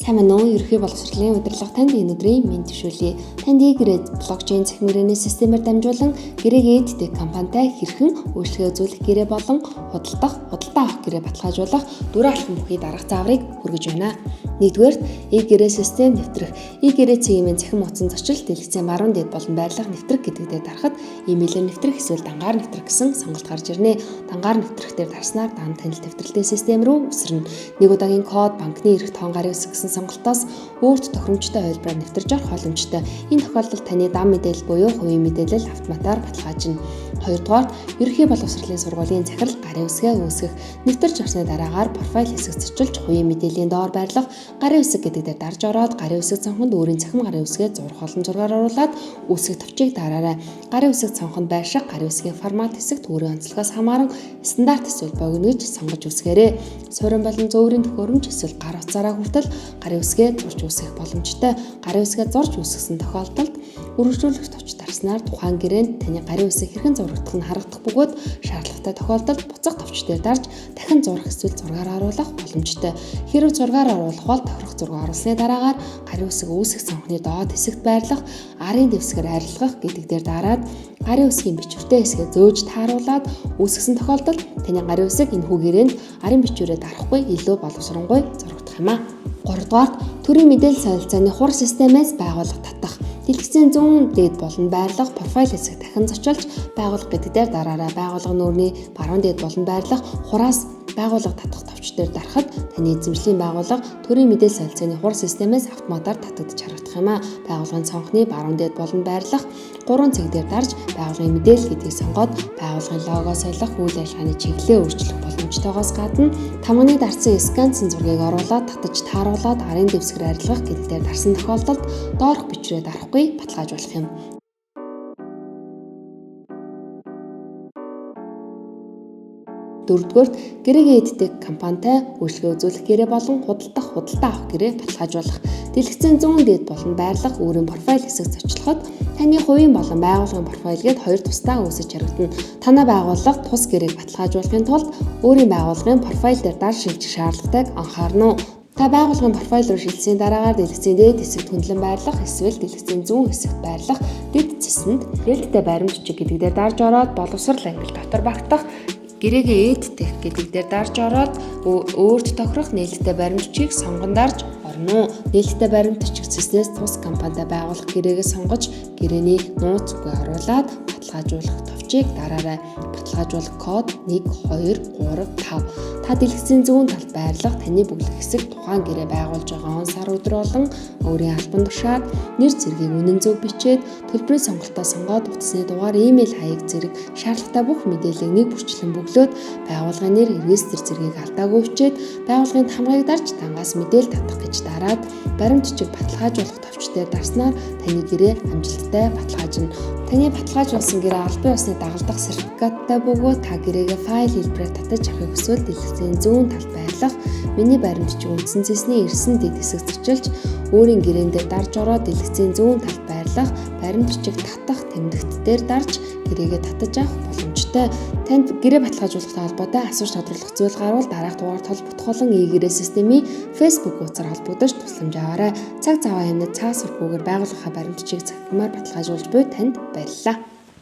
Сайн байна уу? Ерөнхий боловсролын удирдлага танд энэ өдрийн мэнд төвшүүлье. Танд гэрээ блокчейн цахимгэрээний системээр дамжуулан гэрээгээ эдтэй компанитай хэрхэн үйлчлэгээ үзүүлэх гэрээ болон худалдаа авах гэрээ баталгаажуулах дөрвөн алхам бүхий дараах зааврыг хүргэж байна. Нэгдүгээр, гэрээ систем нэвтрэх. Гэрээ цэгийн цахим утсан зочил дэлгэцийн баруун дээд болон байрлах нэвтрэх гэдэг дээр дарахад имэйлээр нэвтрэх эсвэл дангаар нэвтрэх гэсэн сонголт гарч ирнэ. Дангаар нэвтрэх дээр дарснаар дан танил нэвтрэлтийн систем рүү үсэрнэ. Нэг удаагийн код, банкны эрх тоон гарын үсэг гэсэн сонголтоос өөрт тохиромжтой хувилбараар нэвтэрж авах боломжтой. Энэ тохиолдолд таны дан мэдээлэл буюу хувийн мэдээлэл автоматар баталгаажна. Хоёрдугаар, ерөнхий боловсролын сургуулийн захирал гарын үсгээ үүсгэх. Нэвтэрж авсны дараагаар профайл хэсэг зочилж хувийн мэдээллийн доор байрлах гарын үсэг гэдэг дээр дарж ороод гарын үсэг цонхонд өөрийн цахим гарын үсгээ зурх олон зургаар оруулаад үсэг товчийг дараарай. Гарын үсэг цонхонд байрших гарын үсгийн формат хэсэгт өөрийн онцлогоос хамааран стандарт эсвэл богино гэж сонгож үсгээрэй. Суурин болон зөөврийн төхөөрөмж эсвэл гар утсаараа хүртэл гарын үсгээ зурж үсгэх боломжтой. Гарын үсгээ зурж үсгэсэн тохиолдолд үргэлжлүүлэх товч дарснаар тухайн гэрээнд таны гарын үсэг хэрхэн зурагдах нь харагдах бөгөөд шаардлагатай тохиолдолд буцах товч дээр дарж дахин зурах эсвэл зургаар оруулах боломжтой. Хэрэв зургаар оруулах бол тохирох зураг оруулсны дараагаар гарын үсэг үүсэх цонхны доод хэсэгт байрлах арын дэвсгэр арилгах гэдэг дээр дараад гарын үсгийн бичвэртэй хэсгээ зөөж тааруулаад үүсгэсэн тохиолдолд таны гарын үсэг энэхүү гэрээнд арын бичвэрээр дарахгүй илүү боловсронгуй зурагдах юм а. 3-дугаар, төрийн мэдээлэл солилцооны хур системээс байгууллага татах. Дэлгэцийн зүүн дээд болон байрлах профайл хэсэг дахин зочилж байгуулах гэдэг дээр дараарай. Байгууллага нүүрний баруун дээд болон байрлах хураас байгууллага татах товч дээр дарахад таны эзэмшлийн байгууллага төрийн мэдээлэл солилцооны хур системээс автоматар татагдж харагдах юм а. Байгууллагын цонхны баруун дээд болон байрлах 3 цэг дээр дарж байгууллагын мэдээлэл гэдгийг сонгоод байгууллагын лого солих, үйл ажиллагааны чиглэлээ өөрчлөх боломжтойгоос гадна тамганы дарсан сканцсан зургийг оруулаад татаж тааруулаад арын дэвсгэр арилгах гэдэг дээр дарсан тохиолдолд доорх бичвэрээ дарахгүй баталгаажуулах юм. Дөрөвдүгээр, гэрээгээ эддэг компанитай үйлчлэгээ үзүүлэх гэрээ болон худалдаа авах гэрээ баталгаажуулах. Дэлгэцийн зүүн дээд болон байрлах өөрийн профайл хэсэг зочлоход таны хувийн болон байгууллагын профайл гээд хоёр тусдаа үүсэж харагдана. Танай байгууллага тус гэрээг баталгаажуулахын тулд өөрийн байгууллагын профайл дээр дар шилжих шаардлагатайг анхаарна уу? Та байгууллагын профайл руу шилжсэний дараагаар дэлгэцийн дээд хэсэгт хөндлөн байрлах эсвэл дэлгэцийн зүүн хэсэгт байрлах дэд цэсэнд нээлттэй баримт жижиг гэдэг дээр дарж ороод боловсрол ангил дотор багтах гэрээгээ эддэх гэдэг дээр дарж ороод өөрт тохирох нээлттэй баримтчийг сонгон дарж орно. Нээлттэй баримтчиг цэснээс тус компанитай байгуулах гэрээгээ сонгож гэрээний нууц үгээ оруулаад баталгаажуулах товчийг дараарай. Баталгаажуулах код 1 2 3 5. Та дэлгэцийн зүүн талд байрлах таны бүглэх хэсэг тухайн гэрээ байгуулж байгаа он сар өдөр болон өөрийн албан тушаал нэр зэргийг үнэн зөв бичээд төлбөрийн сонголтоо сонгоод утасны дугаар, имэйл хаяг зэрэг шаардлагатай бүх мэдээллийг нэг бүрчлэн бөглөөд байгууллагын нэр, регистр зэргийг алдаагүй бичээд байгууллагын хамгаалыг дарж тангаас мэдээлэл татах гэж дараад баримт жижиг баталгаажуулах товчтой дарснаар таны гэрээ амжилттай баталгаажна. Таны баталгаажуулсан гэрээ албан ёсны дагалдах сертификаттай бөгөөд та гэрээгээ файл хэлбэрээр татаж авахыг хүсвэл дэлгэцийн зүүн талд байрлах миний баримтчиг үндсэн цэсний ирсэн дэд хэсэг зочилж өөрийн гэрээн дээр дарж ороод дэлгэцийн зүүн талд байрлах баримтчиг татах тэмдэгт дээр дарж гэрээгээ татаж авах боломжтой. Танд гэрээ баталгаажуулахтай холбоотой асууж тодруулах зүйл гарвал дараах дугаард холбогдох болон гэрээ системийн Facebook хуудасаар холбогдож тусламж аваарай. Цаг зав хэмнээд цаас сургуугаар байгууллагын баримтчиг захимаар баталгаажуулж буй танд баярлалаа.